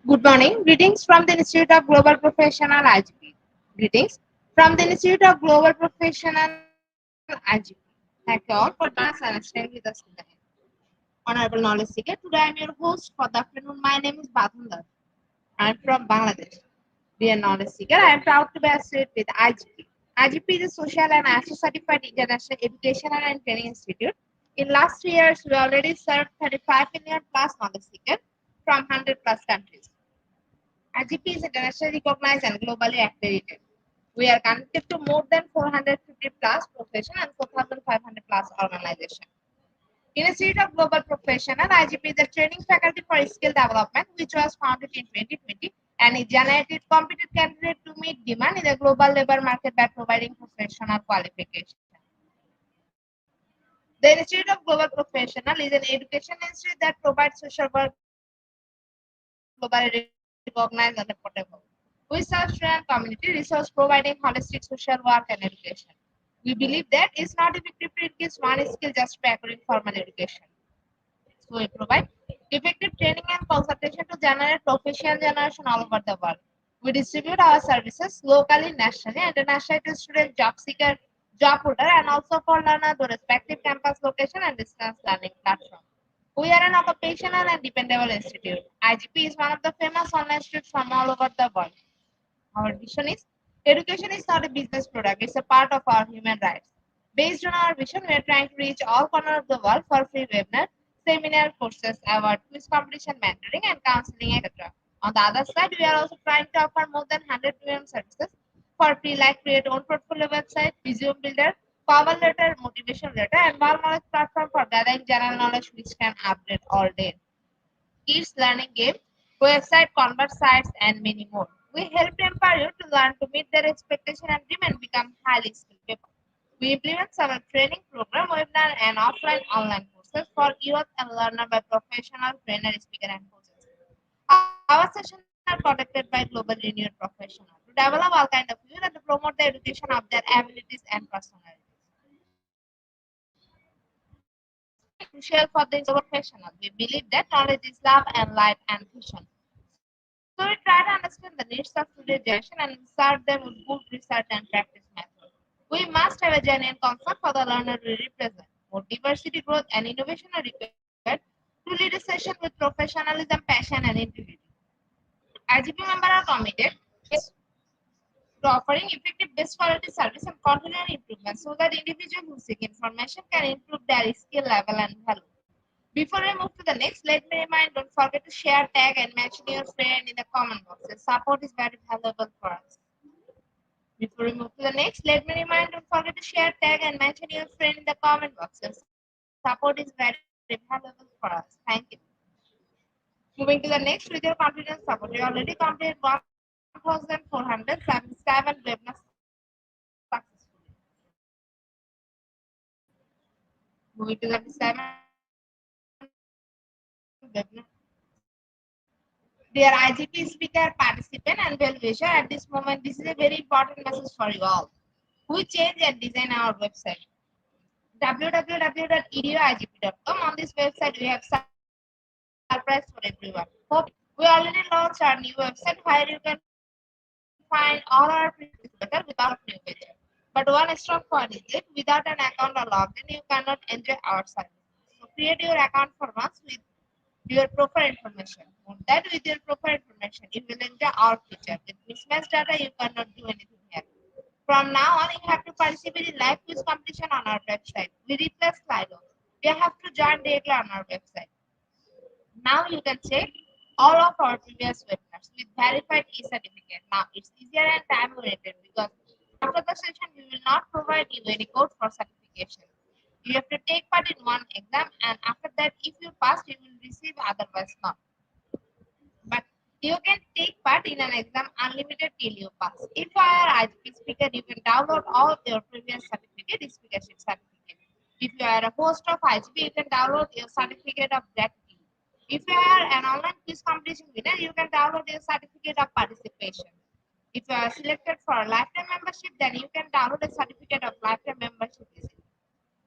Good morning. Greetings from the Institute of Global Professional IGP. Greetings from the Institute of Global Professional IGP. Thank you all for joining us and staying with us today. Honorable Knowledge Seeker, today I am your host for the afternoon. My name is Badhundar. I am from Bangladesh. Dear Knowledge Seeker, I am proud to be associated with IGP. IGP is a social and ISO certified international educational and training institute. In last 3 years, we already served 35 million plus knowledge seekers from 100 plus countries. IGP is internationally recognized and globally accredited. We are connected to more than 450 plus profession and 4,500 plus organizations. Institute of Global Professional IGP is a training faculty for skill development, which was founded in 2020 and it generated competent candidates to meet demand in the global labor market by providing professional qualification. The Institute of Global Professional is an education institute that provides social work globally recognized and affordable. We serve student community resource providing holistic social work and education. We believe that it's not effective to teach one skill just by acquiring formal education. So we provide effective training and consultation to generate professional generation all over the world. We distribute our services locally, nationally, and internationally to student job seeker, job holder, and also for learner to respective campus location and distance learning platform. We are an occupational and dependable institute. IGP is one of the famous online institutes from all over the world. Our vision is education is not a business product, it's a part of our human rights. Based on our vision, we are trying to reach all corners of the world for free webinar, seminar, courses, award, quiz competition, mentoring, and counseling, etc. On the other side, we are also trying to offer more than 100 premium services for free, like create own portfolio website, resume builder, cover letter, motivation letter, and one knowledge platform for gathering general knowledge which can update all day. Kids learning game, website, convert sites, and many more. We help empower you to learn to meet their expectation and dream and become highly skilled people. We implement several training program, webinar, and offline online courses for youth and learner by professional trainer, speaker, and coaches. Our sessions are conducted by global renowned professionals to develop all kind of youth and to promote the education of their abilities and personalities. Crucial for the professional. We believe that knowledge is love and light and vision. So we try to understand the needs of today's generation and serve them with good research and practice methods. We must have a genuine concern for the learner we represent. More diversity, growth, and innovation are required to lead a session with professionalism, passion, and integrity. IGP members are committed to offering effective best quality service and continual improvement so that individuals who seek information can improve their skill level and value. Before we move to the next, let me remind, don't forget to share, tag, and mention your friend in the comment boxes. Support is very valuable for us. Before we move to the next, let me remind, don't forget to share, tag, and mention your friend in the comment boxes. Support is very valuable for us. Thank you. Moving to the next, with your confidence support, you already completed 1,477 webinars successfully. Moving to the 7 webinar. Dear IGP speaker, participant, and well-wisher, at this moment, this is a very important message for you all. We change and design our website. www.eduigp.com. On this website, we have surprise for everyone. Hope we already launched our new website where you can find all our previous better without new page. But one strong point is that without an account or login, you cannot enjoy our services. So create your account for once with your profile information. That with your profile information, you will enjoy our feature. With mismatched data, you cannot do anything here. From now on, you have to participate in live quiz competition on our website. We replace Slido. You have to join directly on our website. Now you can check all of our previous webinars with verified e-certificate. Now it's easier and time oriented because after the session we will not provide you any code for certification. You have to take part in one exam and after that if you pass you will receive, otherwise not. But you can take part in an exam unlimited till you pass. If you are IGP speaker, you can download all your previous certificate, speakership certificate. If you are a host of IGP, you can download your certificate of gratitude. If you are an online quiz competition winner, you can download your certificate of participation. If you are selected for a lifetime membership, then you can download a certificate of lifetime membership.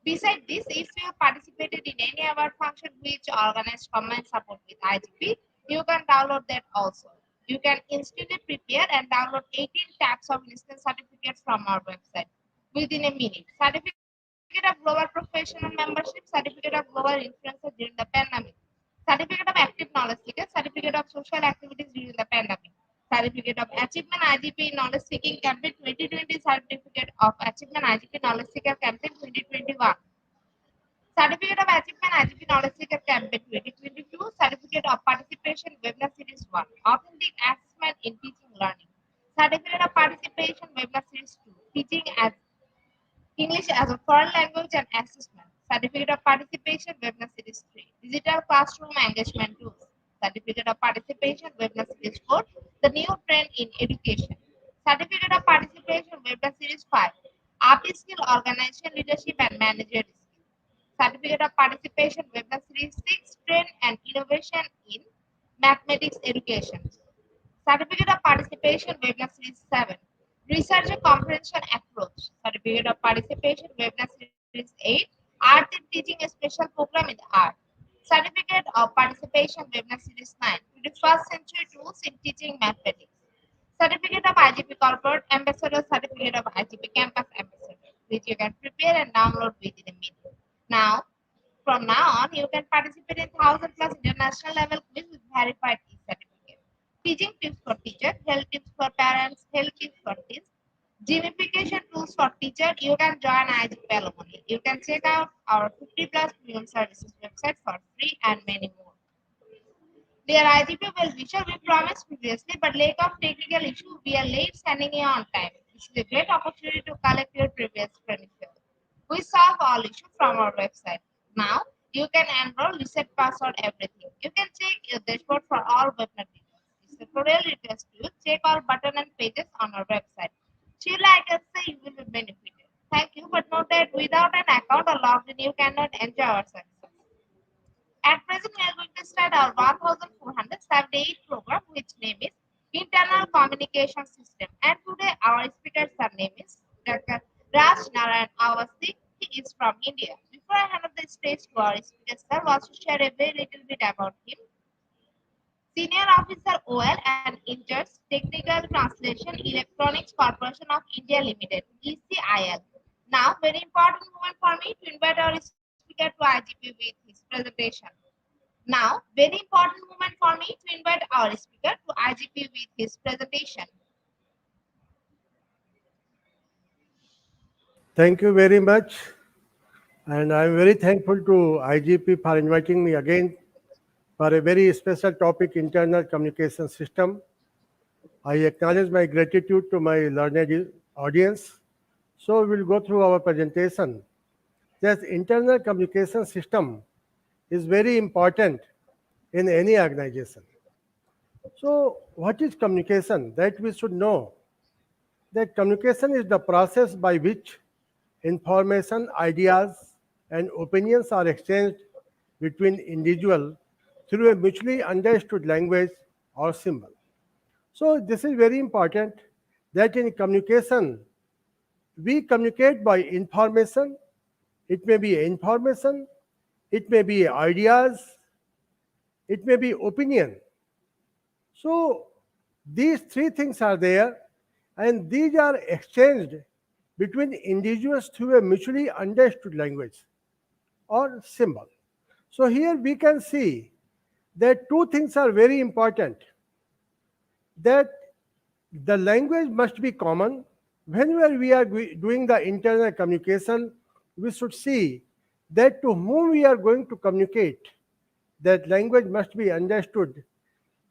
Besides this, if you participated in any award function which organized combined support with IGP, you can download that also. You can instantly prepare and download 18 tabs of instant certificates from our website within a minute. Certificate of Global Professional Membership, Certificate of Global Influencer during the pandemic, Certificate of Active Knowledge Seeker, Certificate of Social Activities during the pandemic, Certificate of Achievement IGP Knowledge Seeking Campaign 2020, Certificate of Achievement IGP Knowledge Seeker Campaign 2021. Certificate of Achievement IGP Knowledge Seeker Campaign 2022, Certificate of Participation Webinar Series 1, Authentic Assessment in Teaching Learning, Certificate of Participation Webinar Series 2, Teaching as English as a Foreign Language and Assessment, Certificate of Participation Webinar Series 3, Digital Classroom Engagement Tools, Certificate of Participation Webinar Series 4, The New Trend in Education, Certificate of Participation Webinar Series 5, RP Skill Organization Leadership and Managerial Skills, Certificate of Participation Webinar Series 6, Trend and Innovation in Mathematics Education, Certificate of Participation Webinar Series 7, Research and Comprehension Approach, Certificate of Participation Webinar Series 8, Art in Teaching a Special Program in the Art, Certificate of Participation Webinar Series 9, 21st Century Tools in Teaching Mathematics, Certificate of IGP Corporate Ambassador, Certificate of IGP Campus Ambassador, which you can prepare and download within a minute. Now, from now on, you can participate in 1000 plus international level quiz with verified e-certificate. Teaching tips for teachers, health tips for parents, health tips for kids, gamification tools for teachers. You can join IGP Alumni. You can check out our 50 plus premium services website for free and many more. Dear IGP well-wisher, we promised previously, but lack of technical issue, we are late sending you on time. This is a great opportunity to collect your previous credentials. We solve all issues from our website. Now, you can enroll, reset password, everything. You can check your dashboard for all webinar details. This tutorial request you check all button and pages on our website. Sheila, I can say you will be benefited. Thank you, but note that without an account or login, you cannot enjoy our services. At present, we are going to start our 1478 program, which name is Internal Communication System. And today, our speaker's name is Dr. Raj Narayan Awasthi. He is from India. Before I hand over the stage to our speaker, sir, wants to share a very little bit about him. Senior Officer OL and Inters Technical Translation Electronics Corporation of India Limited, ECIL. Now, very important moment for me to invite our speaker to IGP with his presentation. Now, very important moment for me to invite our speaker to IGP with his presentation. Thank you very much. And I'm very thankful to IGP for inviting me again for a very special topic, internal communication system. I acknowledge my gratitude to my learned audience. So we'll go through our presentation. This internal communication system is very important in any organization. So what is communication? That we should know. That communication is the process by which information, ideas, and opinions are exchanged between individuals through a mutually understood language or symbol. So this is very important that in communication, we communicate by information. It may be information, it may be ideas, it may be opinion. So these three things are there. and these are exchanged between individuals through a mutually understood language or symbol. So here we can see that two things are very important, that the language must be common. Whenever we are doing the internal communication, we should see that to whom we are going to communicate, that language must be understood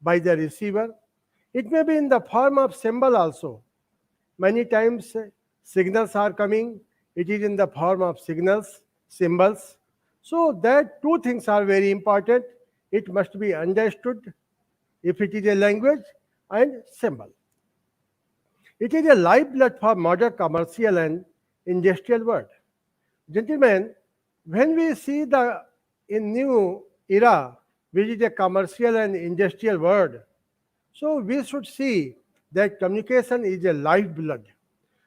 by the receiver. It may be in the form of symbol also. Many times signals are coming, it is in the form of signals, symbols. So that two things are very important. It must be understood if it is a language and symbol. It is a lifeblood for modern commercial and industrial world. Gentlemen, when we see the in new era, which is a commercial and industrial world, so we should see that communication is a lifeblood.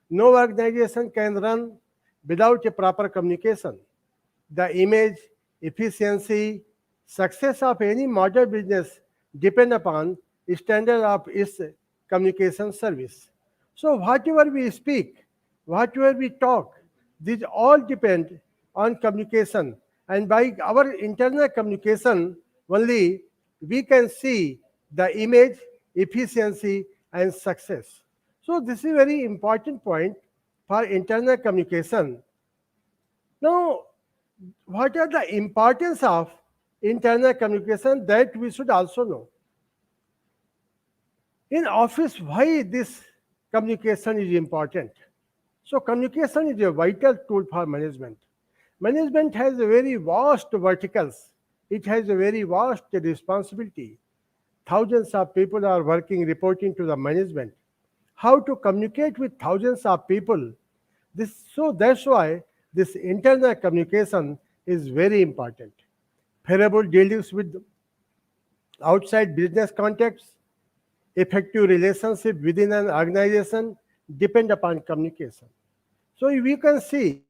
No organization can run without a proper communication. The image, efficiency, success of any modern business depend upon standard of its communication service. So whatever we speak, whatever we talk, these all depend on communication. And by our internal communication, only we can see the image, efficiency, and success. So this is a very important point for internal communication. Now, what are the importance of internal communication that we should also know? In office, why this communication is important? So communication is a vital tool for management. Management has a very vast verticals. It has a very vast responsibility. Thousands of people are working, reporting to the management. How to communicate with thousands of people? So that's why this internal communication is very important. Favorable dealings with outside business contexts, effective relationship within an organization depend upon communication. So we can see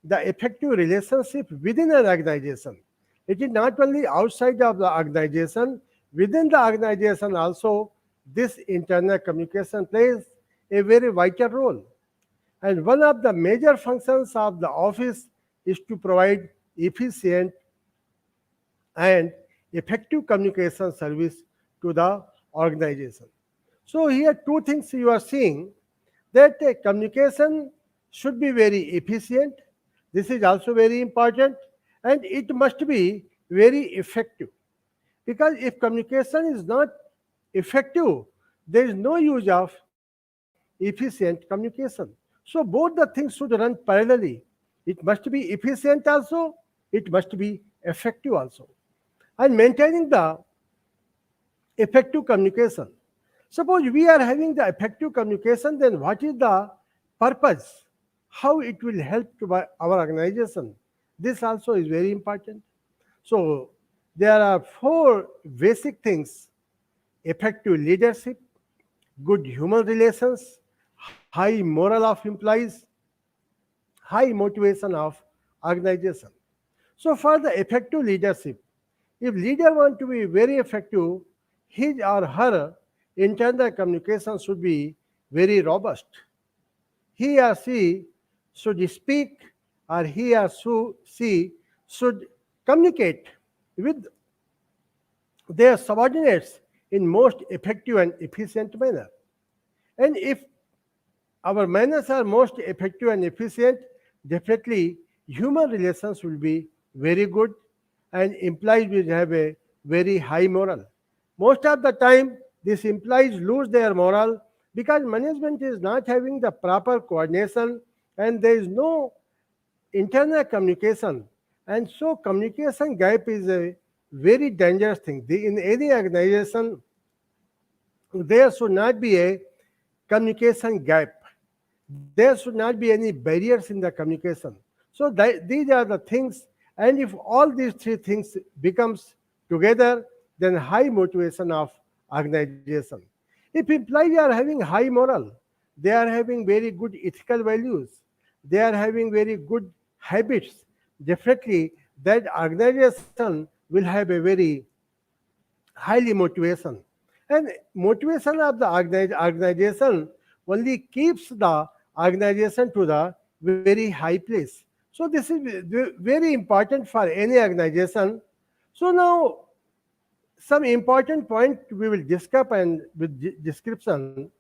the effective relationship within an organization. It is not only outside of the organization, within the organization also, this internal communication plays a very vital role. And one of the major functions of the office is to provide efficient and effective communication service to the organization. So here two things you are seeing, that communication should be very efficient. This is also very important, and it must be very effective. Because if communication is not effective, there is no use of efficient communication. So both the things should run parallelly. It must be efficient also, it must be effective also. And maintaining the effective communication. Suppose we are having the effective communication, then what is the purpose? How it will help to our organization? This also is very important. So there are four basic things: effective leadership, good human relations, high moral of employees, high motivation of organization. So for the effective leadership, if leader want to be very effective, his or her internal communication should be very robust. He or she should speak, or he or she should communicate with their subordinates in most effective and efficient manner. And if our manners are most effective and efficient, definitely human relations will be very good and employees will have a very high moral. Most of the time, these employees lose their moral because management is not having the proper coordination and there is no internal communication. And so communication gap is a very dangerous thing. In any organization, there should not be a communication gap. There should not be any barriers in the communication. So these are the things, and if all these three things becomes together, then high motivation of organization. If employees are having high moral, they are having very good ethical values, they are having very good habits, definitely that organization will have a very highly motivation. And motivation of the organization only keeps the organization to the very high place. So this is very important for any organization. So now some important point we will discuss and with description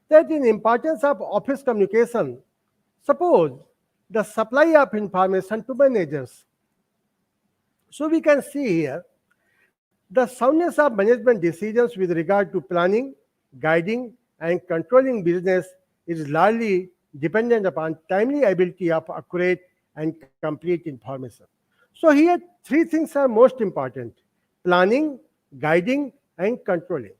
that in importance of office communication, suppose the supply of information to managers. So we can see here the soundness of management decisions with regard to planning, guiding, and controlling business is largely dependent upon timely ability of accurate and complete information. So here, three things are most important: planning, guiding, and controlling.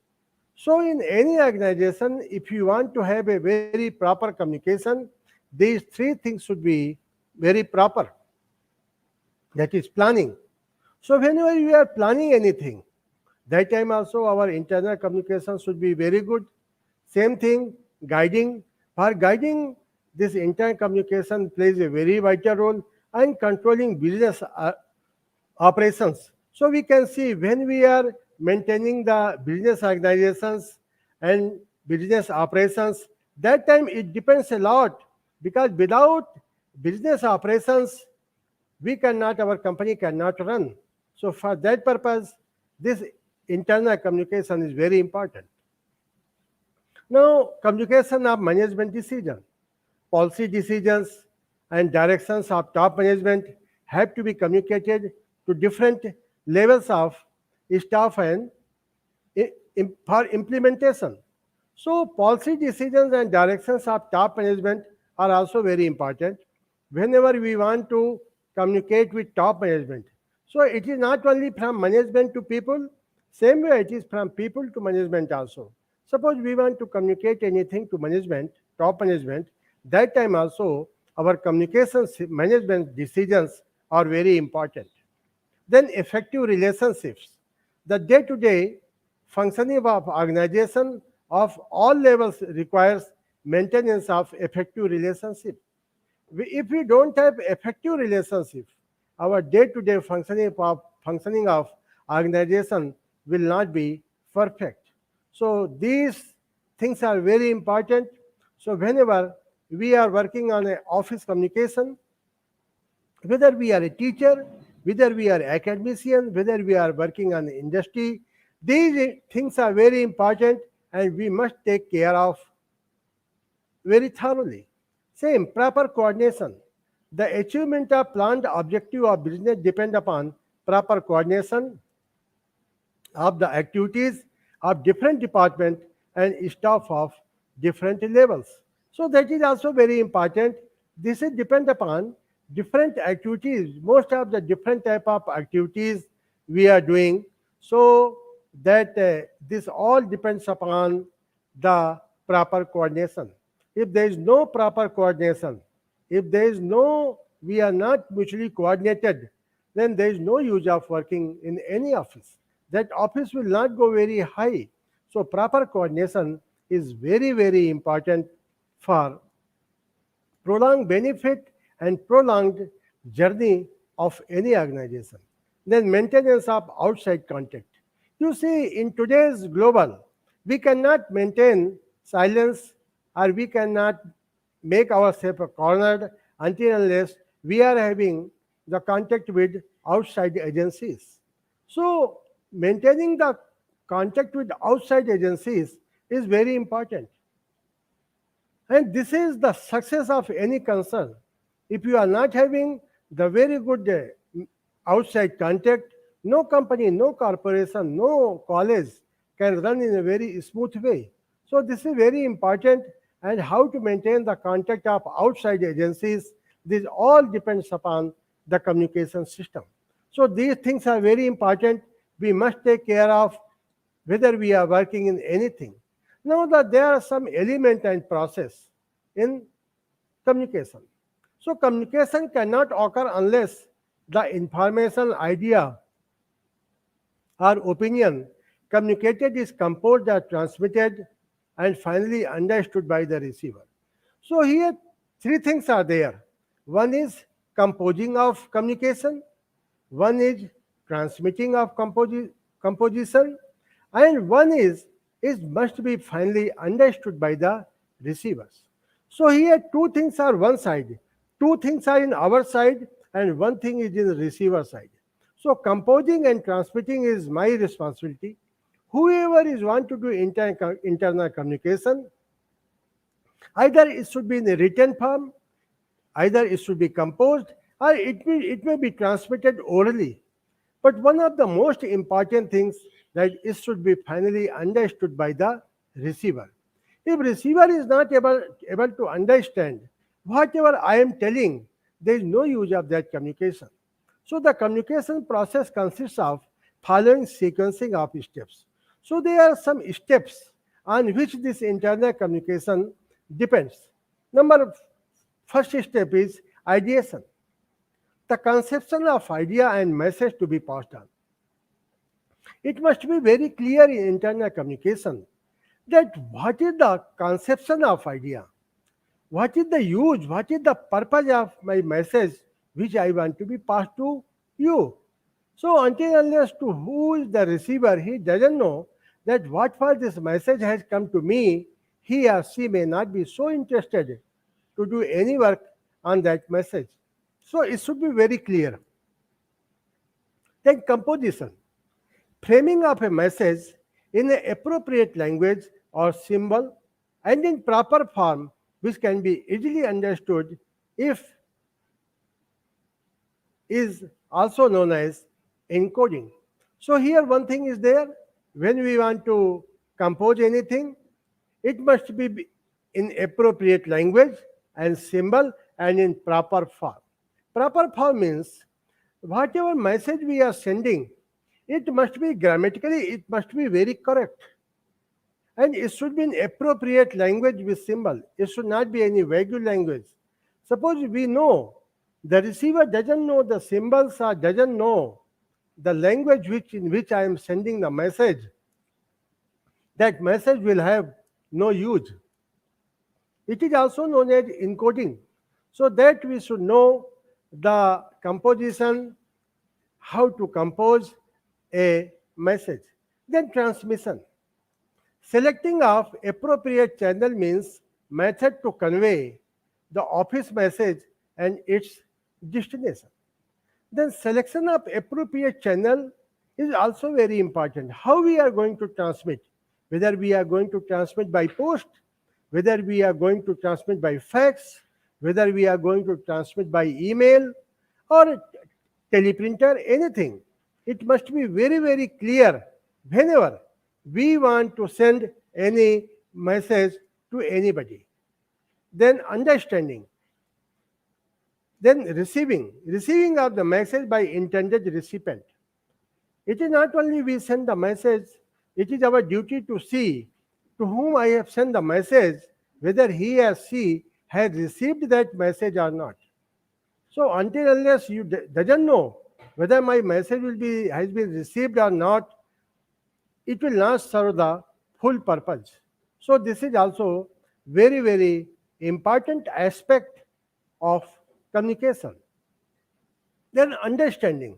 So in any organization, if you want to have a very proper communication, these three things should be very proper. That is planning. So whenever you are planning anything, that time also our internal communication should be very good. Same thing, guiding. For guiding, this internal communication plays a very vital role and controlling business operations. So we can see when we are maintaining the business organizations and business operations, that time it depends a lot, because without business operations, we cannot, our company cannot run. So for that purpose, this internal communication is very important. Now, communication of management decision, policy decisions and directions of top management have to be communicated to different levels of staff and for implementation. So policy decisions and directions of top management are also very important whenever we want to communicate with top management. So it is not only from management to people, same way it is from people to management also. Suppose we want to communicate anything to management, top management, that time also our communications management decisions are very important. Then effective relationships. The day-to-day functioning of organization of all levels requires maintenance of effective relationship. If we don't have effective relationship, our day-to-day functioning of organization will not be perfect. So these things are very important. So whenever we are working on an office communication, whether we are a teacher, whether we are academician, whether we are working on industry, these things are very important and we must take care of very thoroughly. Same, proper coordination. The achievement of planned objective of business depend upon proper coordination of the activities of different departments and staff of different levels. So that is also very important. This is depend upon different activities. Most of the different type of activities we are doing. So that this all depends upon the proper coordination. If there is no proper coordination, if there is no, we are not mutually coordinated, then there is no use of working in any office. That office will not go very high. So proper coordination is very, very important for prolonged benefit and prolonged journey of any organization. Then maintenance of outside contact. You see, in today's global, we cannot maintain silence or we cannot make ourselves cornered until unless we are having the contact with outside agencies. So maintaining the contact with outside agencies is very important. And this is the success of any concern. If you are not having the very good outside contact, no company, no corporation, no college can run in a very smooth way. So this is very important, and how to maintain the contact of outside agencies, this all depends upon the communication system. So these things are very important. We must take care of whether we are working in anything. Now that there are some element and process in communication. So communication cannot occur unless the information, idea, or opinion communicated is composed or transmitted and finally understood by the receiver. So here three things are there. One is composing of communication, one is transmitting of composition, and one is must be finally understood by the receivers. So here two things are one side, two things are in our side, and one thing is in the receiver side. So composing and transmitting is my responsibility. Whoever is want to do internal communication, either it should be in a written form, either it should be composed, or it may be transmitted orally. But one of the most important things that it should be finally understood by the receiver. If receiver is not able to understand whatever I am telling, there is no use of that communication. So the communication process consists of following sequencing of steps. So there are some steps on which this internal communication depends. First step is ideation. The conception of idea and message to be passed on. It must be very clear in internal communication that what is the conception of idea, what is the use, what is the purpose of my message which I want to be passed to you. So until unless to who is the receiver, he doesn't know that what for this message has come to me, he or she may not be so interested to do any work on that message. So it should be very clear. Then composition. Framing of a message in an appropriate language or symbol and in proper form which can be easily understood if is also known as encoding. So here one thing is there, when we want to compose anything, it must be in appropriate language and symbol and in proper form. Proper form means whatever message we are sending, it must be grammatically, it must be very correct. And it should be in appropriate language with symbol. It should not be any vague language. Suppose we know the receiver doesn't know the symbols or doesn't know the language in which I am sending the message, that message will have no use. It is also known as encoding. So that we should know the composition, how to compose a message. Then transmission. Selecting of appropriate channel means method to convey the office message and its destination. Then selection of appropriate channel is also very important. How we are going to transmit, whether we are going to transmit by post, whether we are going to transmit by fax, whether we are going to transmit by email or teleprinter, anything. It must be very, very clear whenever we want to send any message to anybody. Then understanding. Then receiving of the message by intended recipient. It is not only we send the message, it is our duty to see to whom I have sent the message, whether he or she has received that message or not. So until unless you doesn't know whether my message has been received or not, it will not serve the full purpose. So this is also very, very important aspect of communication. Then understanding.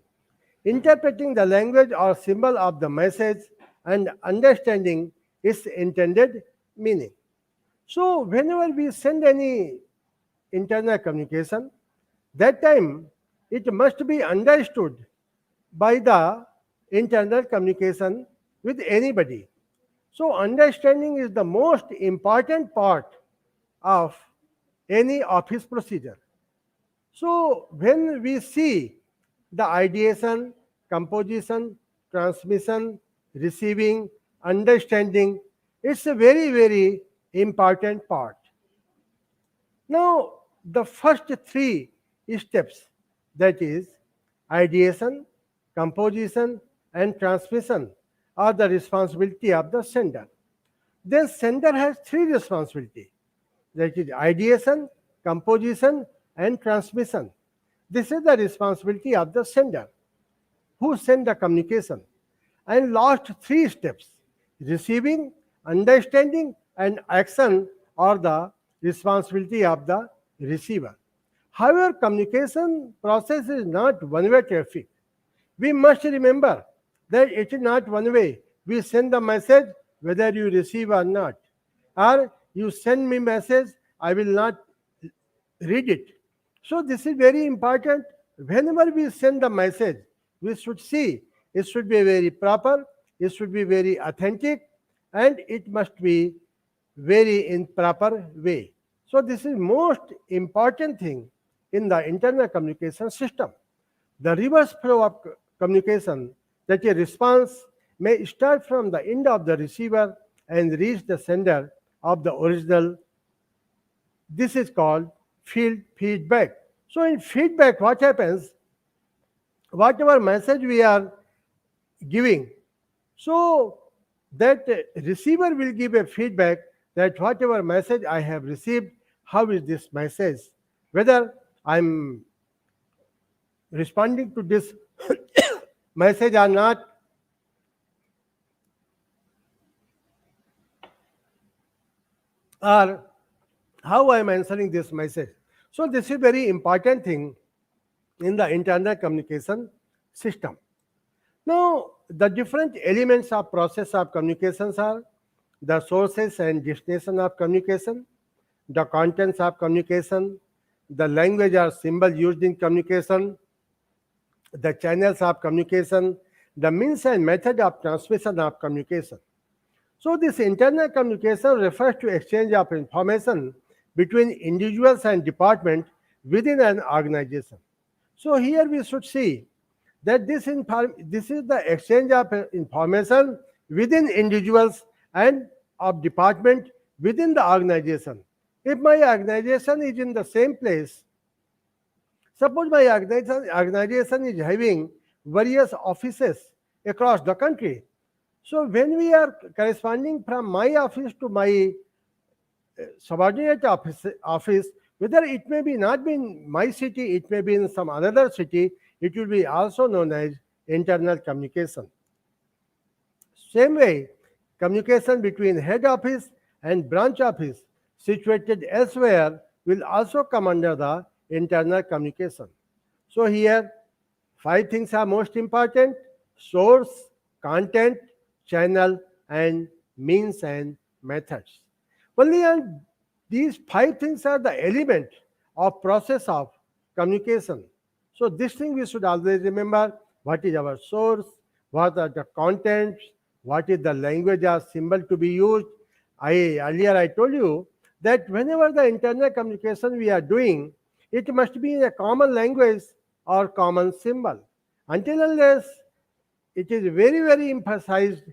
Interpreting the language or symbol of the message and understanding its intended meaning. So whenever we send any internal communication, that time it must be understood by the internal communication with anybody. So understanding is the most important part of any office procedure. So when we see the ideation, composition, transmission, receiving, understanding, it's a very, very important part. Now, the first three steps, that is ideation, composition, and transmission, are the responsibility of the sender. Then sender has three responsibilities, that is ideation, composition, and transmission. This is the responsibility of the sender who send the communication. And last three steps, receiving, understanding, and action, are the responsibility of the receiver. However, communication process is not one-way traffic. We must remember that it is not one way. We send the message whether you receive or not. Or You send me message, I will not read it. So this is very important. Whenever we send the message, we should see it should be very proper, it should be very authentic, and it must be very in proper way. So this is most important thing in the internal communication system. The reverse flow of communication, that a response may start from the end of the receiver and reach the sender of the original. This is called field feedback. So in feedback, what happens? Whatever message we are giving, so that receiver will give a feedback that whatever message I have received, how is this message? Whether I'm responding to this message or not, or how I am answering this message. So this is very important thing in the internal communication system. Now, the different elements of process of communications are the sources and destination of communication, the contents of communication, the language or symbol used in communication, the channels of communication, the means and method of transmission of communication. So this internal communication refers to exchange of information between individuals and departments within an organization. So here we should see that this is the exchange of information within individuals and of department within the organization. If my organization is in the same place, suppose my organization is having various offices across the country. So when we are corresponding from my office to my subordinate office, whether it may be not be in my city, it may be in some another city, it will be also known as internal communication. Same way, communication between head office and branch office situated elsewhere will also come under the internal communication. So here, five things are most important: source, content, channel, and means and methods. Only on these five things are the element of process of communication. So this thing we should always remember: what is our source, what are the contents, what is the language or symbol to be used. I told you that whenever the internal communication we are doing, it must be in a common language or common symbol. Until unless it is very, very emphasized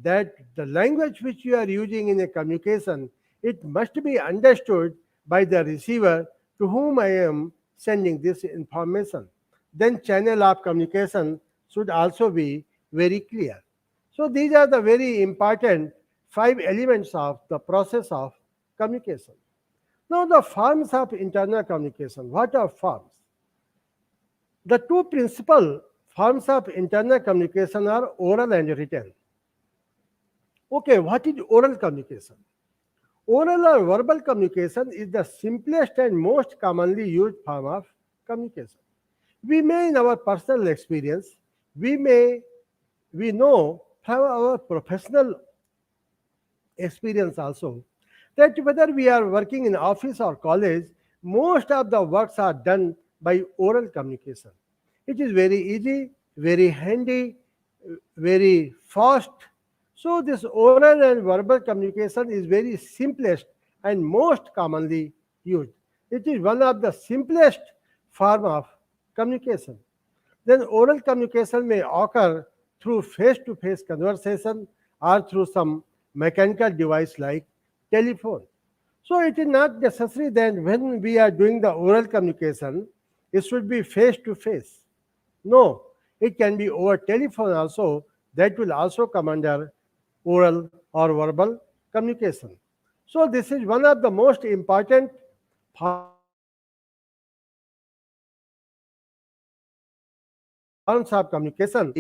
that the language which you are using in a communication, it must be understood by the receiver to whom I am sending this information. Then channel of communication should also be very clear. So these are the very important five elements of the process of communication. Now the forms of internal communication. What are forms? The two principal forms of internal communication are oral and written. Okay, what is oral communication? Oral or verbal communication is the simplest and most commonly used form of communication. We may, in our personal experience, we know from our professional experience also that whether we are working in office or college, most of the works are done by oral communication. It is very easy, very handy, very fast. So this oral and verbal communication is very simplest and most commonly used. It is one of the simplest form of communication. Then oral communication may occur through face-to-face conversation or through some mechanical device like telephone. So it is not necessary that when we are doing the oral communication, it should be face-to-face. No, it can be over telephone also. That will also come under oral or verbal communication. So this is one of the most important forms of communication.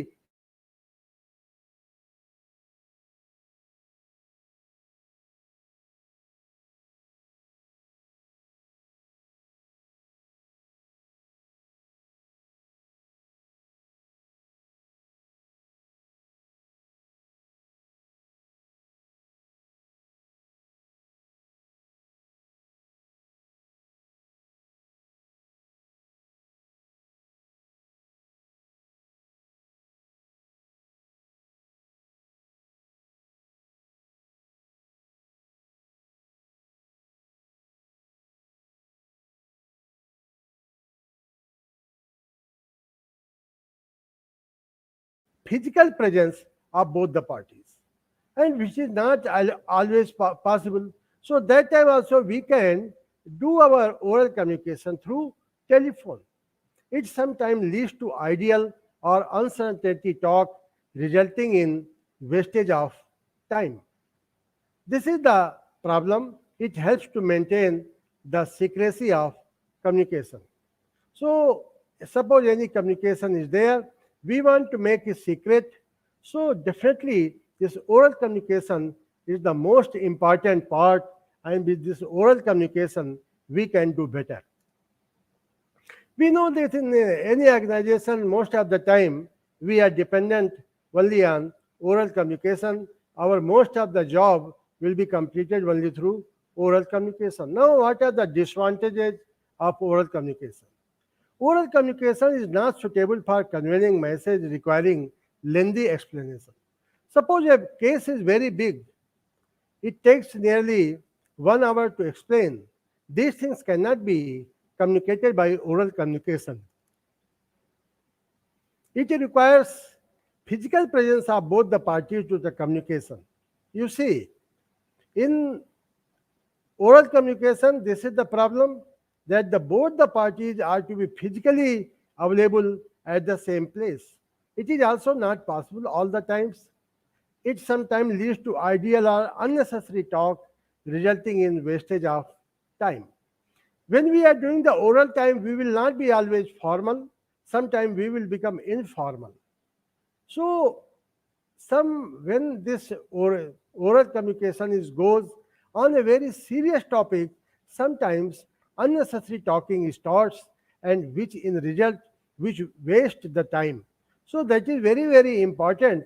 physical presence of both the parties, and which is not always possible. So that time also we can do our oral communication through telephone. It sometimes leads to ideal or uncertainty talk, resulting in wastage of time. This is the problem. It helps to maintain the secrecy of communication. So, suppose any communication is there, we want to make it secret. So, definitely, this oral communication is the most important part, and with this oral communication, we can do better. We know that in any organization, most of the time, we are dependent only on oral communication. Our most of the job will be completed only through oral communication. Now, what are the disadvantages of oral communication? Oral communication is not suitable for conveying message requiring lengthy explanation. Suppose a case is very big, it takes nearly 1 hour to explain. These things cannot be communicated by oral communication. It requires physical presence of both the parties to the communication. You see, in oral communication, this is the problem that both the parties are to be physically available at the same place. It is also not possible all the times. It sometimes leads to ideal or unnecessary talk, resulting in wastage of time. When we are doing the oral time, we will not be always formal. Sometimes we will become informal. So, when this oral communication goes on a very serious topic, sometimes unnecessary talking starts, and which in result which waste the time. So that is very very important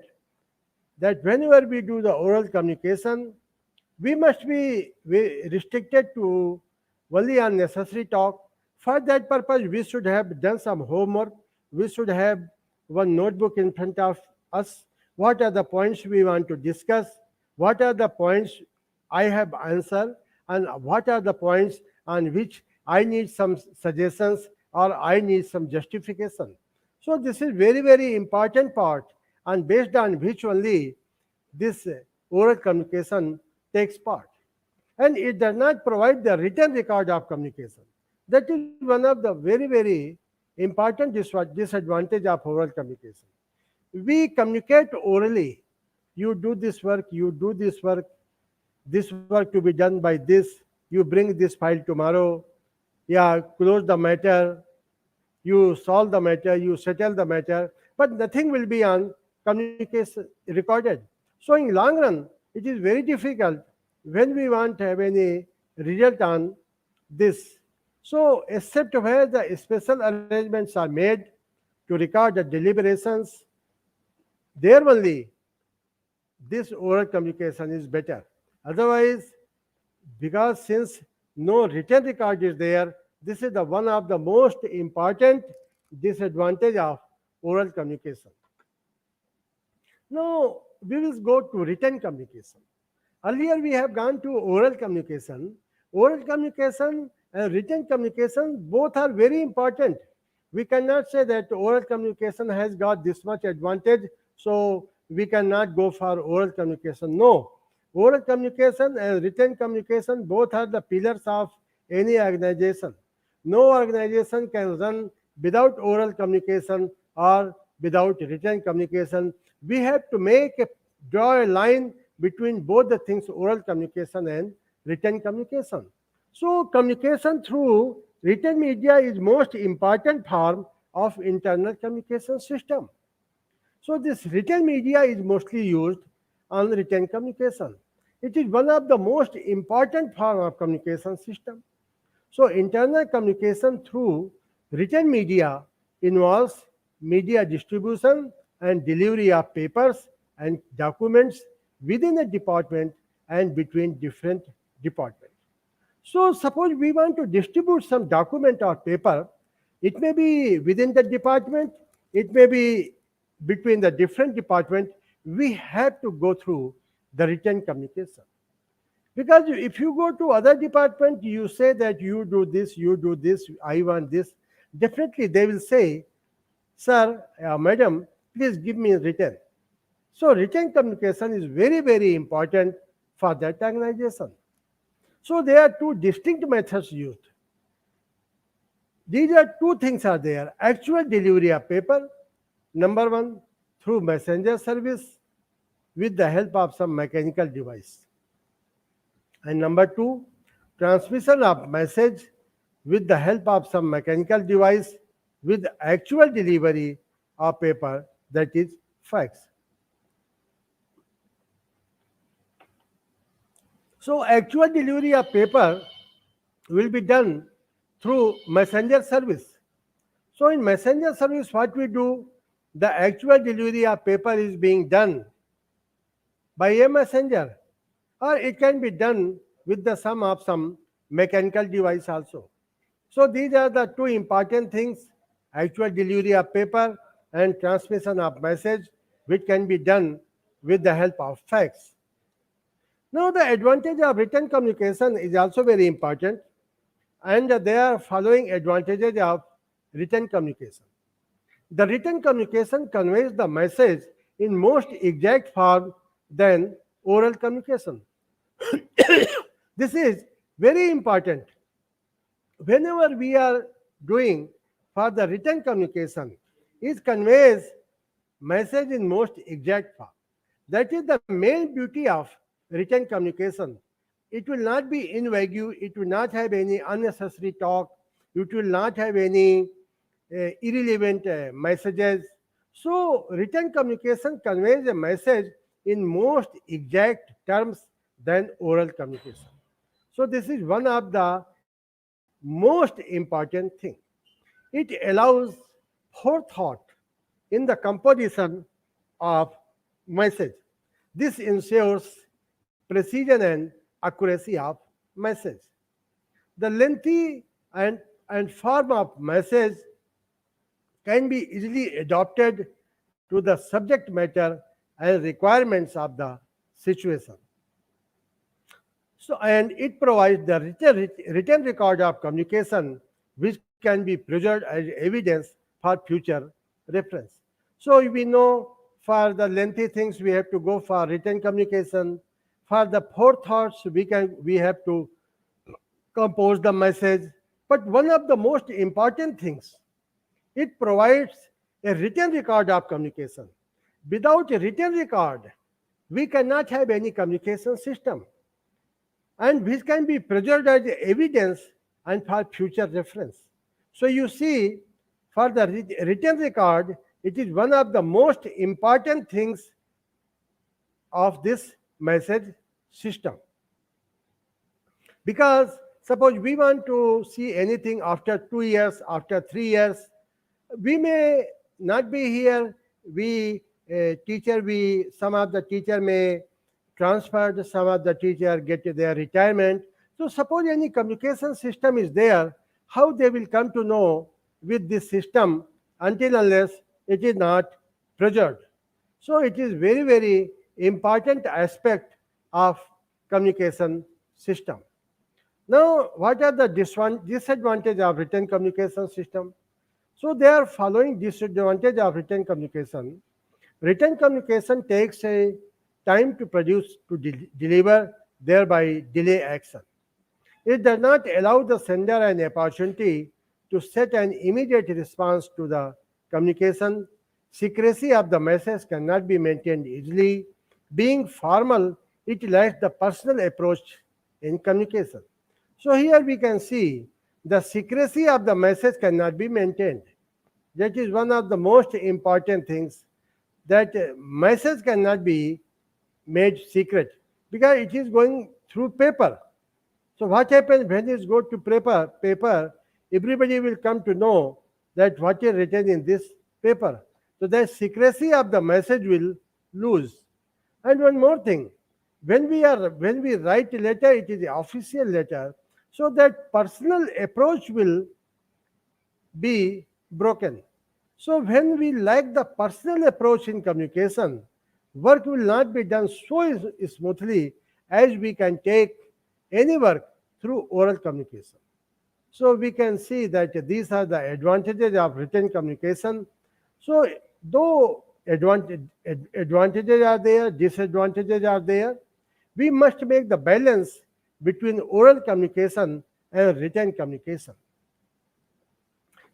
that whenever we do the oral communication, we must be restricted to only unnecessary talk. For that purpose, we should have done some homework. We should have one notebook in front of us. What are the points we want to discuss? What are the points I have answered? And what are the points on which I need some suggestions or I need some justification? So this is very, very important part, and based on which only this oral communication takes part. And it does not provide the written record of communication. That is one of the very, very important disadvantage of oral communication. We communicate orally. You do this work, you do this work to be done by this, you bring this file tomorrow, yeah, close the matter, you solve the matter, you settle the matter, but nothing will be on communication recorded. So in long run, it is very difficult when we want to have any result on this. So except where the special arrangements are made to record the deliberations, there only this oral communication is better. Otherwise, because since no written record is there, this is the one of the most important disadvantage of oral communication. Now, we will go to written communication. Earlier, we have gone to oral communication. Oral communication and written communication both are very important. We cannot say that oral communication has got this much advantage, so we cannot go for oral communication. No. Oral communication and written communication both are the pillars of any organization. No organization can run without oral communication or without written communication. We have to draw a line between both the things, oral communication and written communication. So communication through written media is most important form of internal communication system. So this written media is mostly used on written communication. It is one of the most important form of communication system. So internal communication through written media involves media distribution and delivery of papers and documents within a department and between different departments. So suppose we want to distribute some document or paper, it may be within the department, it may be between the different departments, we have to go through the written communication. Because if you go to other department, you say that you do this, I want this, definitely they will say, sir, madam, please give me written. So written communication is very, very important for that organization. So there are two distinct methods used. These are two things are there. Actual delivery of paper, number one, through messenger service with the help of some mechanical device. And number two, transmission of message with the help of some mechanical device with actual delivery of paper, that is fax. So actual delivery of paper will be done through messenger service. So in messenger service, what we do, the actual delivery of paper is being done by a messenger, or it can be done with the sum of some mechanical device also. So these are the two important things, actual delivery of paper and transmission of message, which can be done with the help of fax. Now the advantage of written communication is also very important, and there are following advantages of written communication. The written communication conveys the message in most exact form than oral communication. This is very important. Whenever we are doing for the written communication, it conveys message in most exact form. That is the main beauty of written communication. It will not be invague, it will not have any unnecessary talk, it will not have any irrelevant messages. So written communication conveys a message in most exact terms than oral communication. So this is one of the most important thing. It allows forethought in the composition of message. This ensures precision and accuracy of message. The lengthy and form of message can be easily adapted to the subject matter and requirements of the situation. So, and it provides the written record of communication which can be preserved as evidence for future reference. So we know for the lengthy things we have to go for written communication. For the forethoughts we have to compose the message. But one of the most important things, it provides a written record of communication. Without a written record, we cannot have any communication system, and which can be preserved as evidence and for future reference. So you see, for the written record, it is one of the most important things of this message system. Because suppose we want to see anything after 2 years, after 3 years, we may not be here. Some of the teacher may transfer, some of the teacher get their retirement. So suppose any communication system is there, how they will come to know with this system until unless it is not preserved. So it is very, very important aspect of communication system. Now, what are the disadvantages of written communication system? So they are following disadvantage of written communication. Written communication takes a time to produce, to deliver, thereby delay action. It does not allow the sender an opportunity to set an immediate response to the communication. Secrecy of the message cannot be maintained easily. Being formal, it lacks the personal approach in communication. So here we can see the secrecy of the message cannot be maintained. That is one of the most important things, that message cannot be made secret because it is going through paper. So what happens when it goes to paper, everybody will come to know that what is written in this paper. So the secrecy of the message will lose. And one more thing, when we write a letter, it is an official letter, so that personal approach will be broken. So when we lack the personal approach in communication, work will not be done so smoothly as we can take any work through oral communication. So we can see that these are the advantages of written communication. So though advantages are there, disadvantages are there. We must make the balance between oral communication and written communication.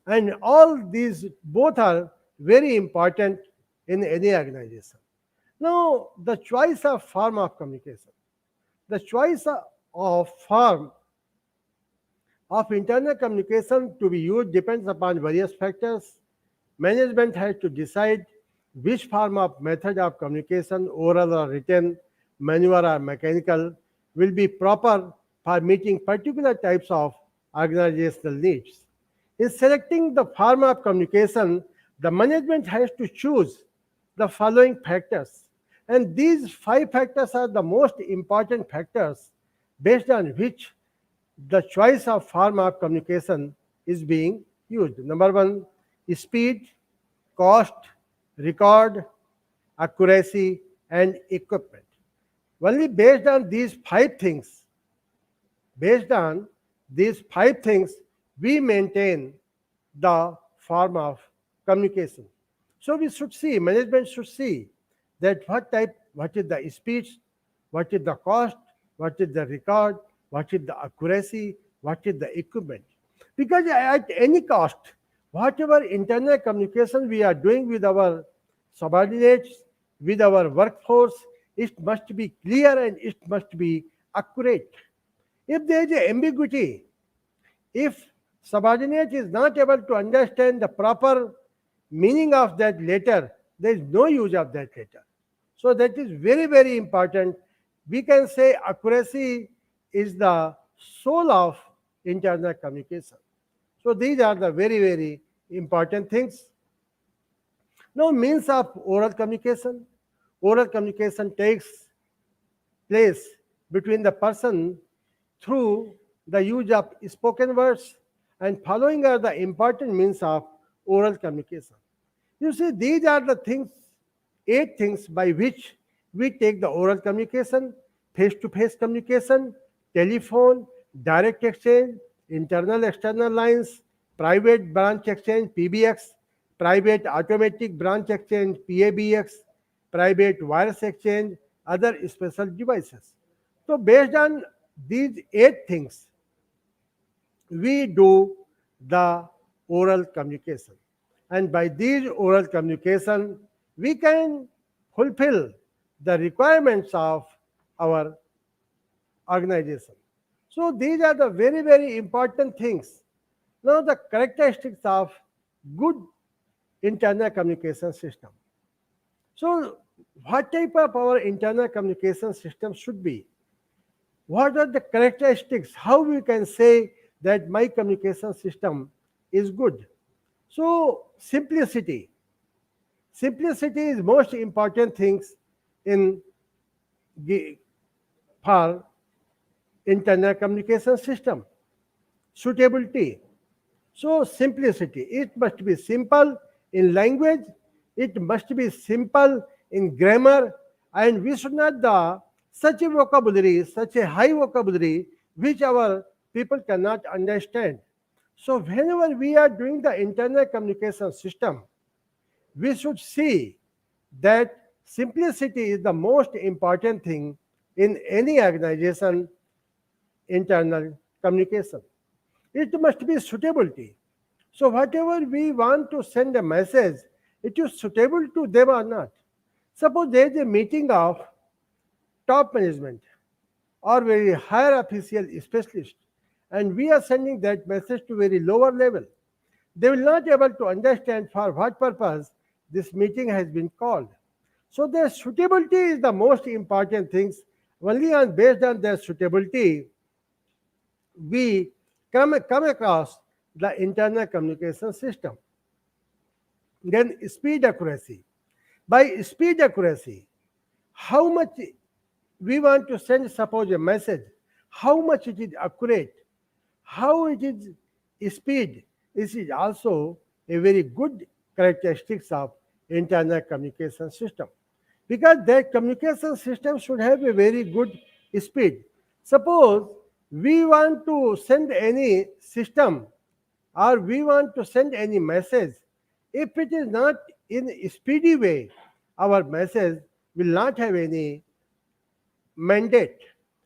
And all these both are very important in any organization. Now, the choice of form of communication. The choice of form of internal communication to be used depends upon various factors. Management has to decide which form of method of communication, oral or written, manual or mechanical, will be proper for meeting particular types of organizational needs. In selecting the form of communication, the management has to choose the following factors. And these 5 factors are the most important factors based on which the choice of form of communication is being used. Number 1, speed, cost, record, accuracy, and equipment. Only based on these 5 things, we maintain the form of communication. So we should see, management should see that what is the speed, what is the cost, what is the record, what is the accuracy, what is the equipment. Because at any cost, whatever internal communication we are doing with our subordinates, with our workforce, it must be clear and it must be accurate. If there is ambiguity, if subordinate is not able to understand the proper meaning of that letter, there is no use of that letter. So that is very, very important. We can say accuracy is the soul of internal communication. So these are the very, very important things. Now, means of oral communication. Oral communication takes place between the person through the use of spoken words, and following are the important means of oral communication. You see, these are the things, 8 things by which we take the oral communication: face-to-face communication, telephone, direct exchange, internal external lines, private branch exchange, PBX, private automatic branch exchange, PABX, private wireless exchange, other special devices. So based on these 8 things, we do the oral communication. And by these oral communication, we can fulfill the requirements of our organization. So these are the very, very important things. Now the characteristics of good internal communication system. So what type of our internal communication system should be? What are the characteristics? How we can say that my communication system is good? So simplicity. Simplicity is most important things in for internal communication system. Suitability. So simplicity. It must be simple in language. It must be simple in grammar, and we should not such a vocabulary, such a high vocabulary, which our people cannot understand. So whenever we are doing the internal communication system, we should see that simplicity is the most important thing in any organization internal communication. It must be suitability. So whatever we want to send a message, it is suitable to them or not. Suppose there is a meeting of top management or very higher official specialist, and we are sending that message to very lower level. They will not be able to understand for what purpose this meeting has been called. So their suitability is the most important things. Only on based on their suitability, we come across the internal communication system. Then speed accuracy. By speed accuracy, how much we want to send, suppose a message, how much it is accurate, how it is speed, this is also a very good characteristics of internal communication system. Because that communication system should have a very good speed. Suppose we want to send any system or we want to send any message If it is not in a speedy way, our message will not have any mandate.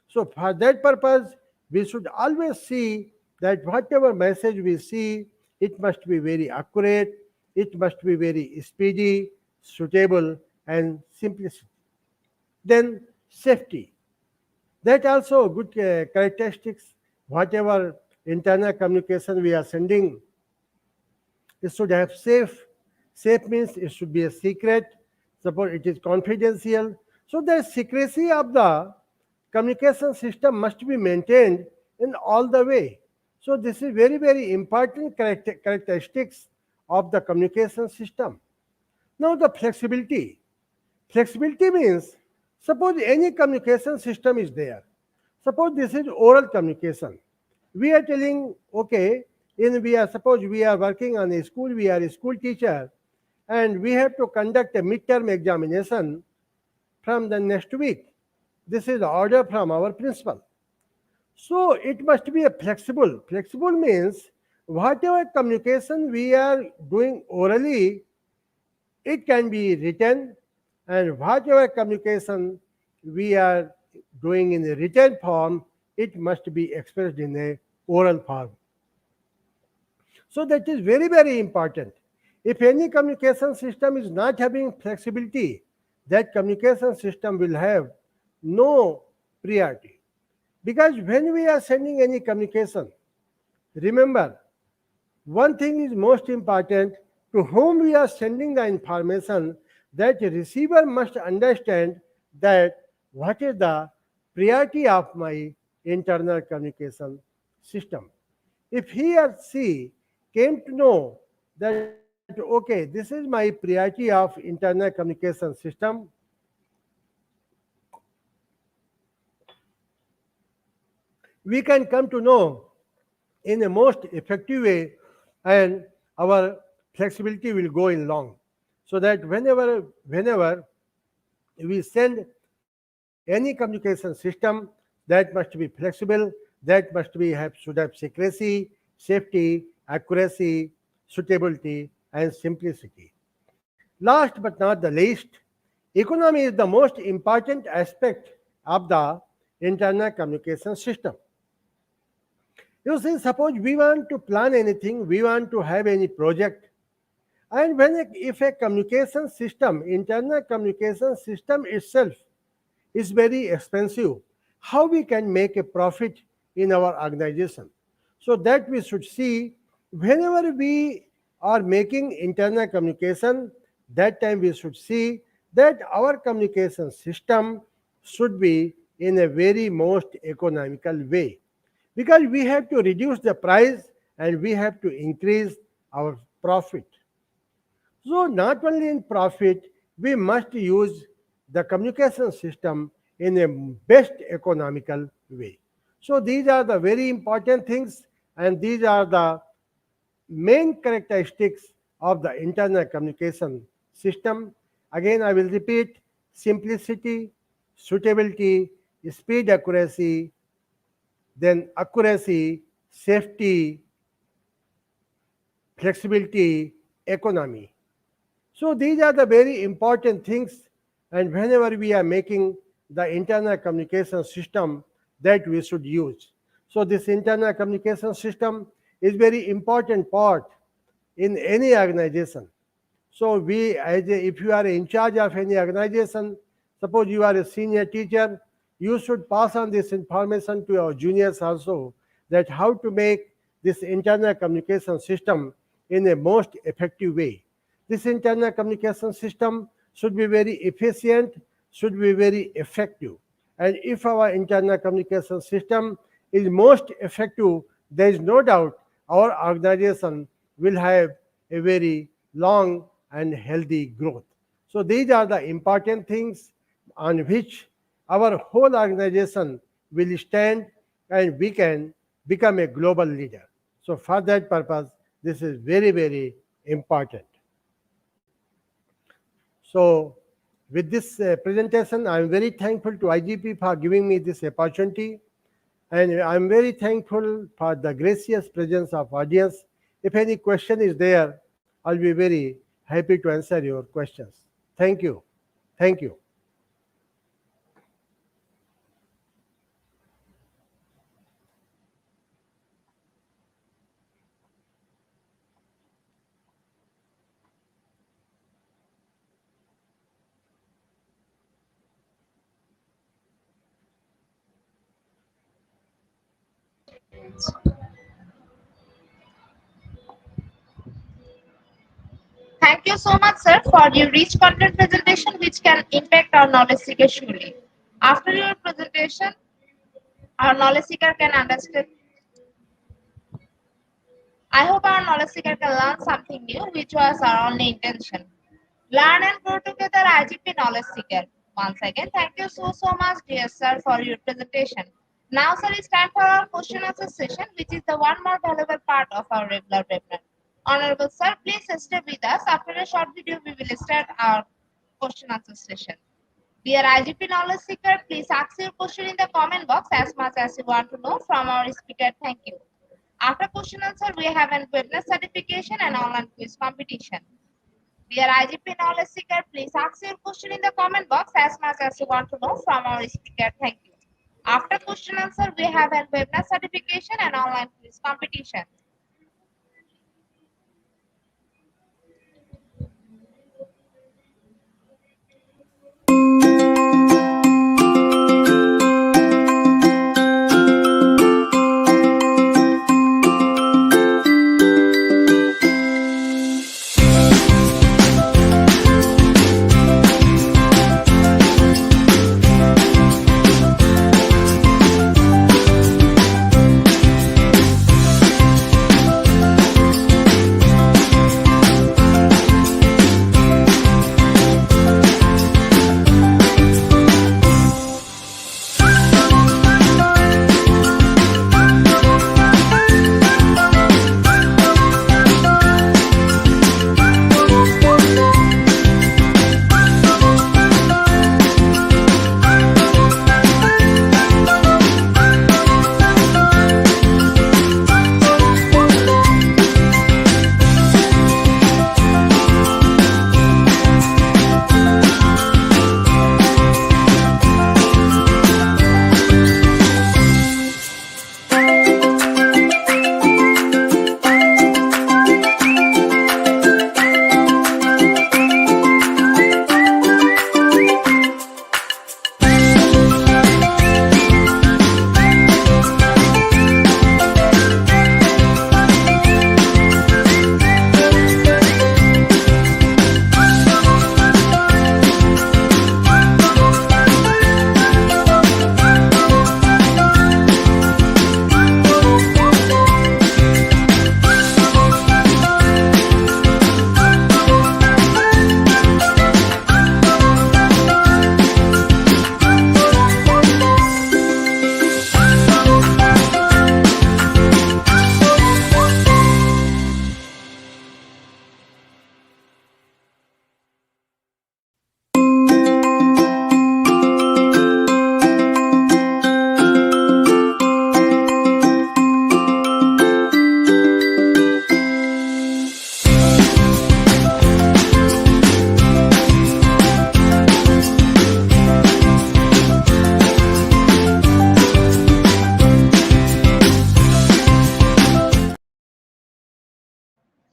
So for that purpose, we should always see that whatever message we see, it must be very accurate, it must be very speedy, suitable, and simplicity. Then safety. That also good characteristics. Whatever internal communication we are sending, it should have safe. Safe means it should be a secret. Suppose it is confidential. So the secrecy of the communication system must be maintained in all the way. So this is very, very important characteristics of the communication system. Now the flexibility. Flexibility means suppose any communication system is there. Suppose this is oral communication. We are telling, okay, suppose we are working on a school, we are a school teacher, and we have to conduct a midterm examination from the next week. This is the order from our principal. So it must be a flexible. Flexible means whatever communication we are doing orally, it can be written, and whatever communication we are doing in a written form, it must be expressed in a oral form. So that is very, very important. If any communication system is not having flexibility, that communication system will have no priority. Because when we are sending any communication, remember, one thing is most important, to whom we are sending the information, that receiver must understand that what is the priority of my internal communication system. If he or she came to know that, okay, this is my priority of internal communication system, we can come to know in a most effective way, and our flexibility will go in long. So that whenever we send any communication system, that must be flexible, that must be should have secrecy, safety, accuracy, suitability, and simplicity. Last but not the least, economy is the most important aspect of the internal communication system. You see, suppose we want to plan anything, we want to have any project, and if a communication system, internal communication system itself is very expensive, how we can make a profit in our organization? So that we should see, whenever we are making internal communication, that time we should see that our communication system should be in a very most economical way, because we have to reduce the price and we have to increase our profit. So not only in profit, we must use the communication system in a best economical way. So these are the very important things, and these are the main characteristics of the internal communication system. Again, I will repeat: simplicity, suitability, speed, accuracy, then accuracy, safety, flexibility, economy. So these are the very important things, and whenever we are making the internal communication system, that we should use. So this internal communication system is very important part in any organization. So if you are in charge of any organization, suppose you are a senior teacher, you should pass on this information to your juniors also, that how to make this internal communication system in a most effective way. This internal communication system should be very efficient, should be very effective. And if our internal communication system is most effective, there is no doubt our organization will have a very long and healthy growth. So these are the important things on which our whole organization will stand, and we can become a global leader. So for that purpose, this is very, very important. So with this presentation, I am very thankful to IGP for giving me this opportunity, and I am very thankful for the gracious presence of audience. If any question is there, I'll be very happy to answer your questions. Thank you. Thank you. Thank you so much, sir, for your rich content presentation, which can impact our knowledge seeker surely. After your presentation, our knowledge seeker can understand. I hope our knowledge seeker can learn something new, which was our only intention. Learn and grow together, IGP knowledge seeker. Once again, thank you so much, dear sir, for your presentation. Now, sir, it's time for our question answer session, which is the one more valuable part of our regular webinar. Honorable sir, please stay with us. After a short video, we will start our question answer session. Dear IGP knowledge seeker, please ask your question in the comment box as much as you want to know from our speaker. Thank you. After question answer, we have a webinar certification and online quiz competition. Dear IGP knowledge seeker, please ask your question in the comment box as much as you want to know from our speaker. Thank you. After question answer, we have a webinar certification and online quiz competition.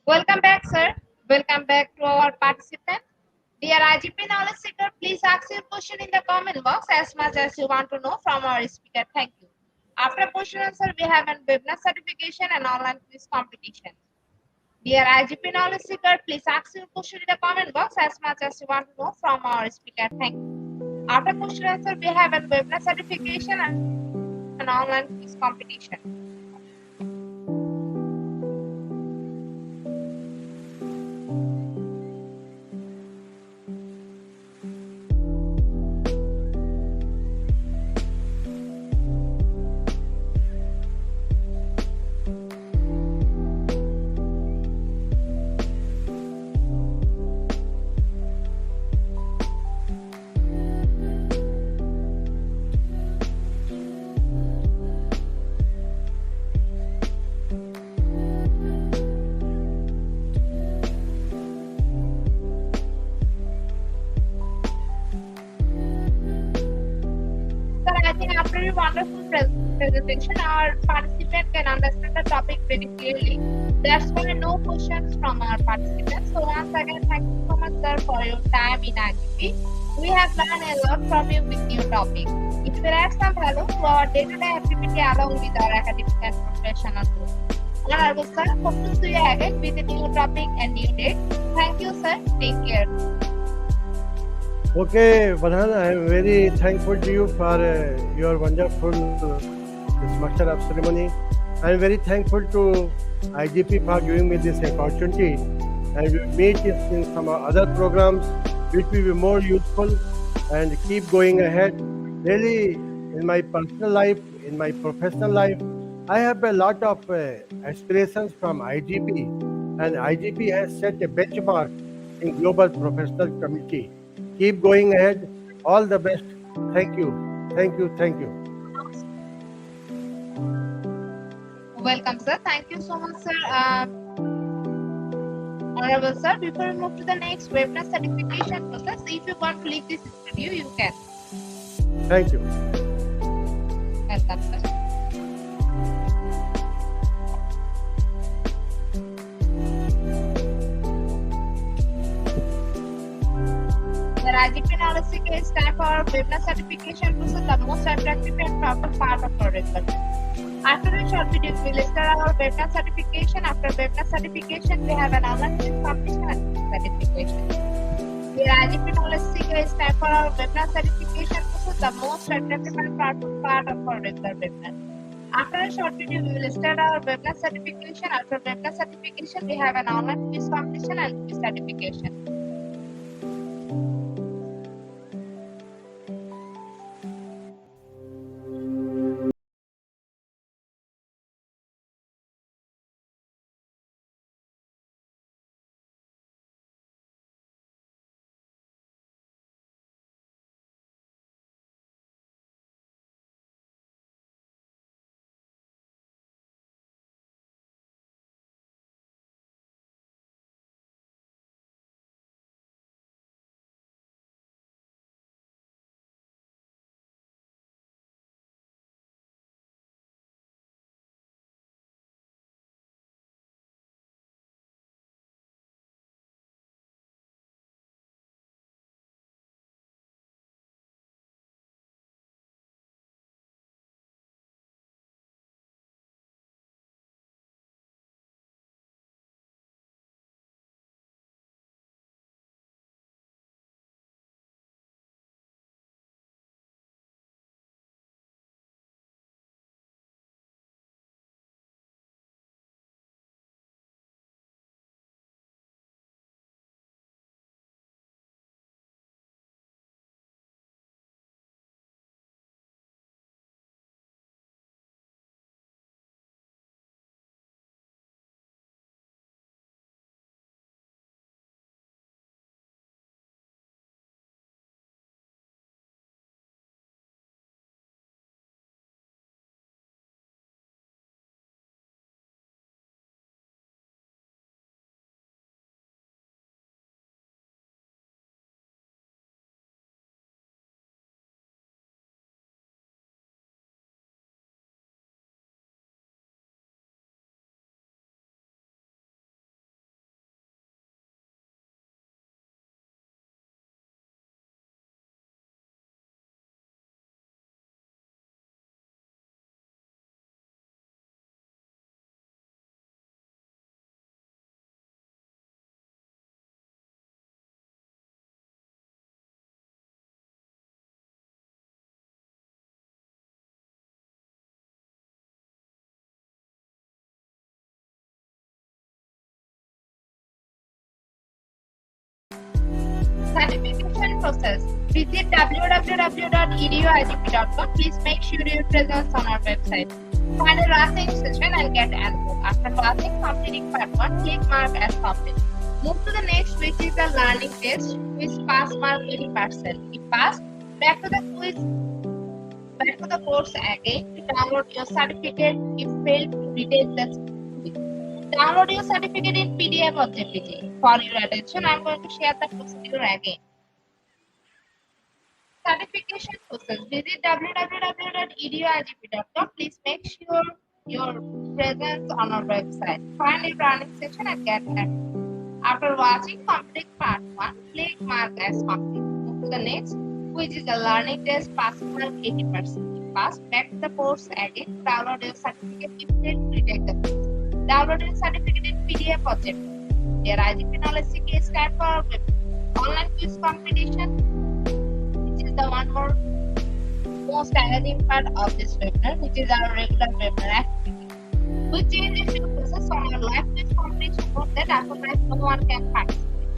Welcome back, sir. Welcome back to our participant. Dear IGP knowledge seeker, please ask your question in the comment box as much as you want to know from our speaker. Thank you. After question answer, we have a webinar certification and online quiz competition. Dear IGP knowledge seeker, please ask your question in the comment box as much as you want to know from our speaker. Thank you. After question answer, we have a webinar certification and an online quiz competition. very wonderful presentation. Our participant can understand the topic very clearly. That's why no questions from our participants. So once again, thank you so much, sir, for your time in IGP. We have learned a lot from you with new topic. It will add some value to our day-to-day activity along with our academic and professional growth. Honorable sir, hope to see you again with a new topic and new date. Thank you, sir. Take care. Okay, Vadhan, I am very thankful to you for your wonderful this master of ceremony. I am very thankful to IGP for giving me this opportunity, and we will meet in some other programs which will be more useful and keep going ahead. Really, in my personal life, in my professional life, I have a lot of aspirations from IGP, and IGP has set a benchmark in global professional community. Keep going ahead. All the best. Thank you. Thank you. Thank you. Welcome, sir. Thank you so much, sir. Honorable sir, before we move to the next webinar certification process, if you want to leave this video, you can. Thank you. Welcome, sir. The IGP Knowledge Seeker is time for our webinar certification process, the most attractive and powerful part of our record. After a short video, we will start our webinar certification. After webinar certification, we have an online quiz competition and certification. The IGP Knowledge Seeker is time for our webinar certification process, the most attractive and powerful part of our regular webinar. After a short video, we will start our webinar certification. After webinar certification, we have an online quiz competition and quiz certification. Certification process. Visit www.eduigp.com. Please make sure you present on our website. Find a classing session and get enrolled. After classing completing part 1, click mark as complete. Move to the next, which is the learning test. Quiz pass mark 80%. If passed, back to the quiz, back to the course again to download your certificate. If failed, retake the quiz. Download your certificate in PDF or JPG. For your attention, I am going to share the procedure again. Certification process. Visit www.eduigp.com. Please make sure your presence on our website. Find a running session and get started. After watching complete part 1, click mark as complete. Move to the next, which is the learning test passing mark 80%. Pass back to the course again. Download your certificate if you retake the course. Download your certificate in PDF or zip. Dear IGP Knowledge Seeker is time for our online quiz competition. This is the one more most challenging part of this webinar, which is our regular webinar activity. We change a few process on our live quiz competition so that otherwise no one can participate.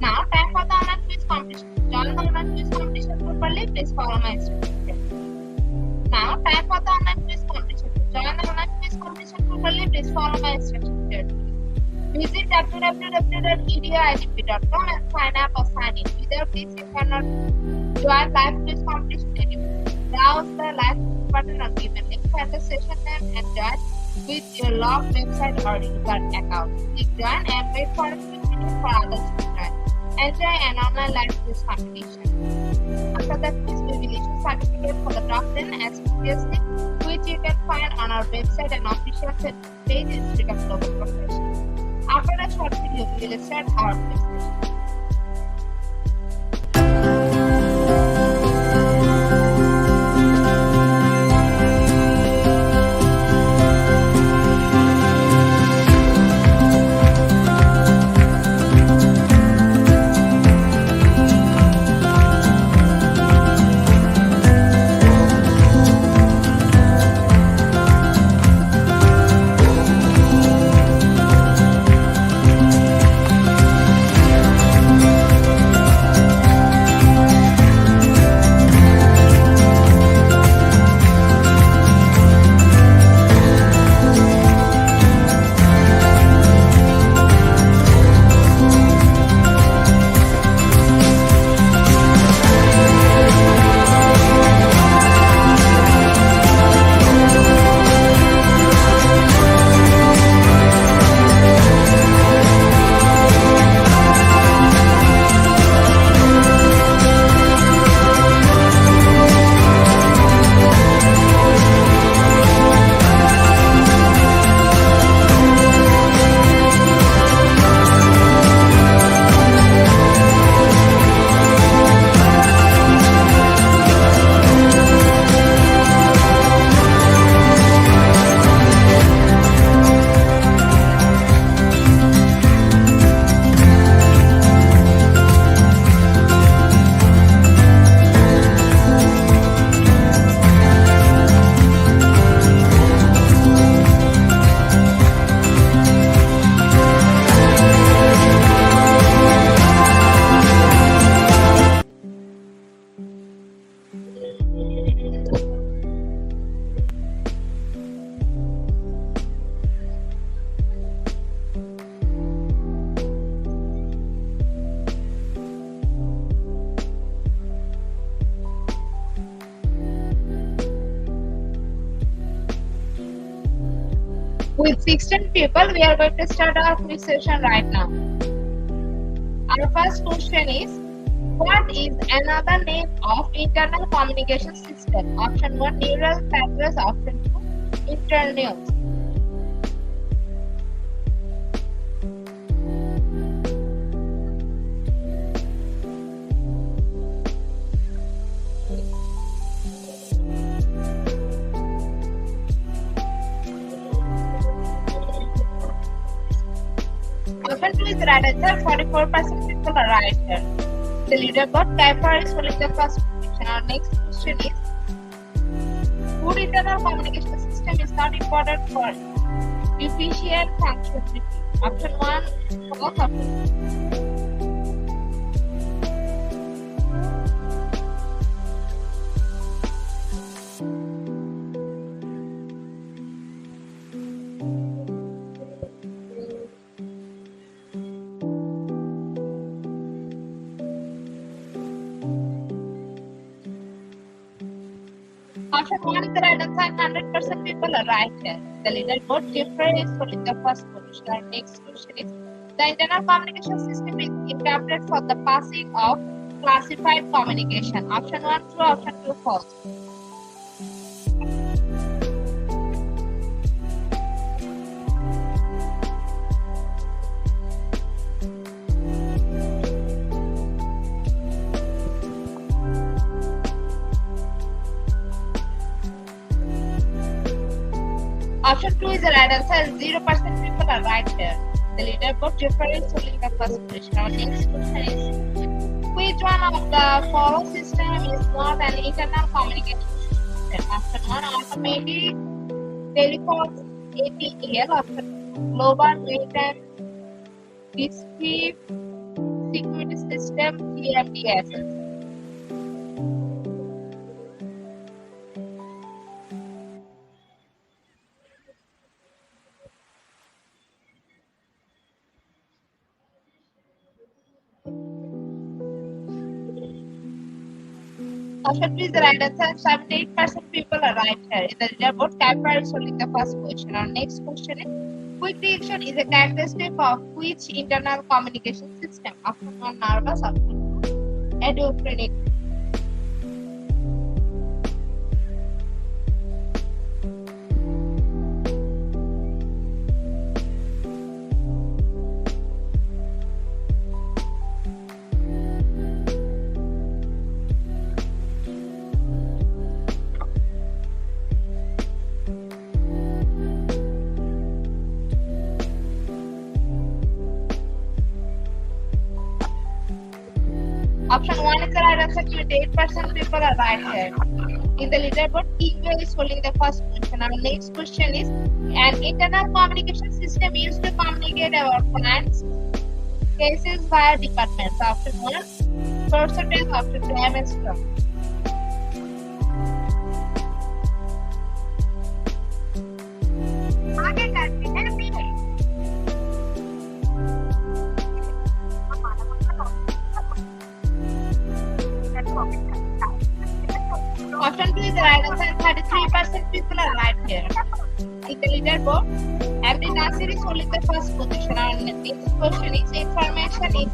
Now, time for the online quiz competition. Join the online quiz competition properly. Please follow my instructions. Now, time for the online quiz competition. To join the online quiz competition properly, please follow my instructions carefully. Visit www.eduigp.com and sign up or sign in. Without this, you cannot join live quiz competition anymore. Browse the live quiz button or given link, find the session name and join with your logged website or user account. Click join and wait for a few minutes for others to join. Enjoy an online live quiz competition. After the quiz, we will issue certificate for the top 10 as previously, which you can find on our website and official Facebook page Institute of Global Professionals. After a short video, we will start our quiz session. With 16 people, we are going to start our quiz session right now. Our first question is, what is another name of internal communication system? Option 1, neural pathways. Option 2, internals. Option 2 is the right answer. 44% people are right here. The leaderboard Kuiper is holding the first position. Our next question is, good internal communication system is not important for efficient functionality. Option 1, false. Option 1 is the right answer. 100% people are right here. The leaderboard Kuiper is holding the first position. Our next question is, the internal communication system is interpreted for the passing of classified communication. Option 1 true, option 2 false. Option 2 is the right answer. 0% people are right here. The leaderboard difference only in the first question. Our next question is, which one of the following system is not an internal communication system? Option 1 automated telephone ATEL. Option 2 global maritime dispute security system GMDSS. Option 3 is the right answer. 78% people are right here. In the leaderboard, Capra is only the first question. Our next question is, quick reaction is a characteristic of which internal communication system? Option 1 nervous, option 2 endophrenic. Option 1 is the right answer. 28% people are right here. In the leaderboard, email is holding the first question. Our next question is, an internal communication system used to communicate about clients' cases via departments. Option 1, percentage. Option 2, MS Scrum. Option 2 is the right answer. 33% people are right here. In the leaderboard, MD Nasir is holding the first position. Our next question is, information is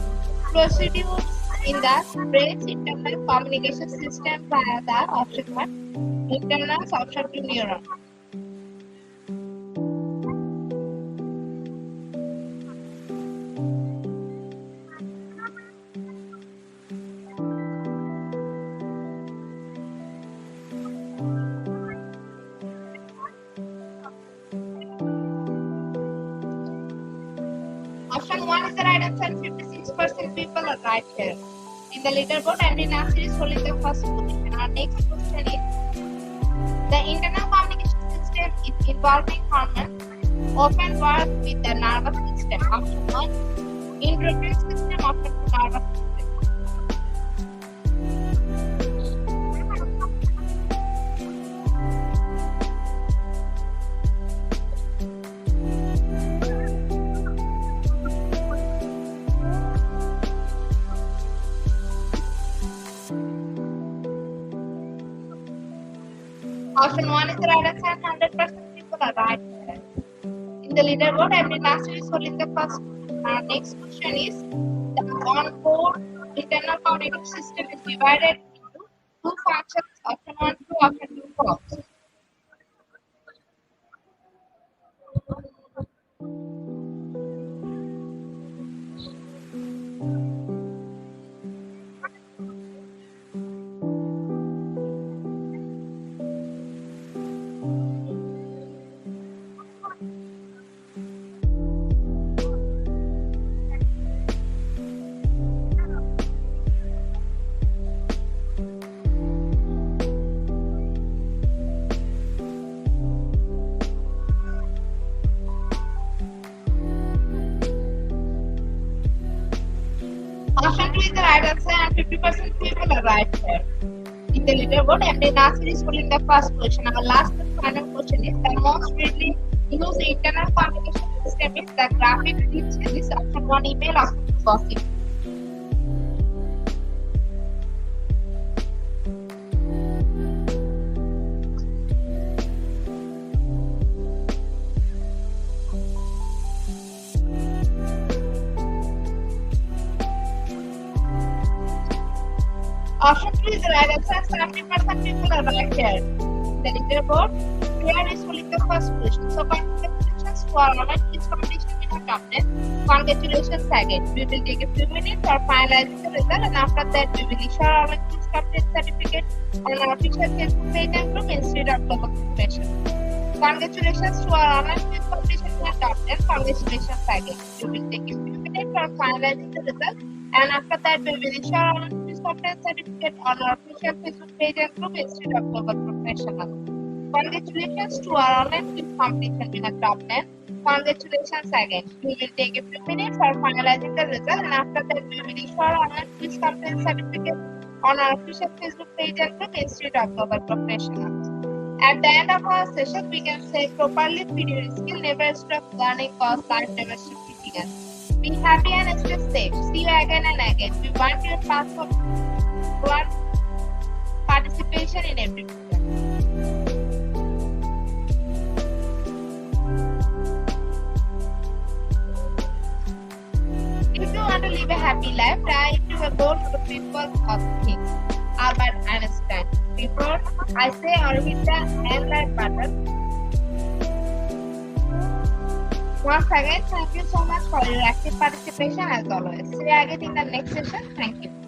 procedures in the brain's internal communication system via the option 1 internals, option 2 neuron. Option 1 is the right answer. 56% people are right here. In the leaderboard, MD Nasir is holding the first position. Our next question is, the internal communication system is involving hormones often work with the nervous system. Option 1 endocrine system, option 2 nervous system. Option 1 is the right answer. 100% people are right here. In the leaderboard, MD Nasir is holding the first position. Our next question is, the on-board internal communication system is divided into two functions. Option 1 true, option 2 false. Option 2 is the right answer, and 50% people are right here. In the leaderboard, MD Nasir is holding the first position. Our last and final question is, the most widely used internal communication system is the graphic which is option 1 email, option 2 gossip. Option 3 is the right answer. 70% people are right here. The leaderboard here is fully the first position. So congratulations to our online quiz competition in our top 10. Congratulations again. We will take a few minutes for finalizing the result, and after that we will issue our online quiz competition certificate on our official Facebook page and group Institute of Global Communication. Congratulations to our online quiz competition in our top 10. Congratulations again. We will take a few minutes for finalizing the result, and after that we will issue our online quiz competition certificate on our official Facebook page and group Institute of Global Professionals. Congratulations to our online quiz competition in the top 10. Congratulations again. We will take a few minutes for finalizing the result, and after that we will issue our online quiz competition certificate on our official Facebook page and group Institute of Global Professionals. At the end of our session, we can say properly feed your skill, never stop learning, cause life never stop teaching us. Be happy and stay safe. See you again and again. We want your participation in every program. If you want to live a happy life, try to avoid the people of things. Albert Einstein. Before I say or hit the end like button. Once again, thank you so much for your active participation as always. See you again in the next session. Thank you.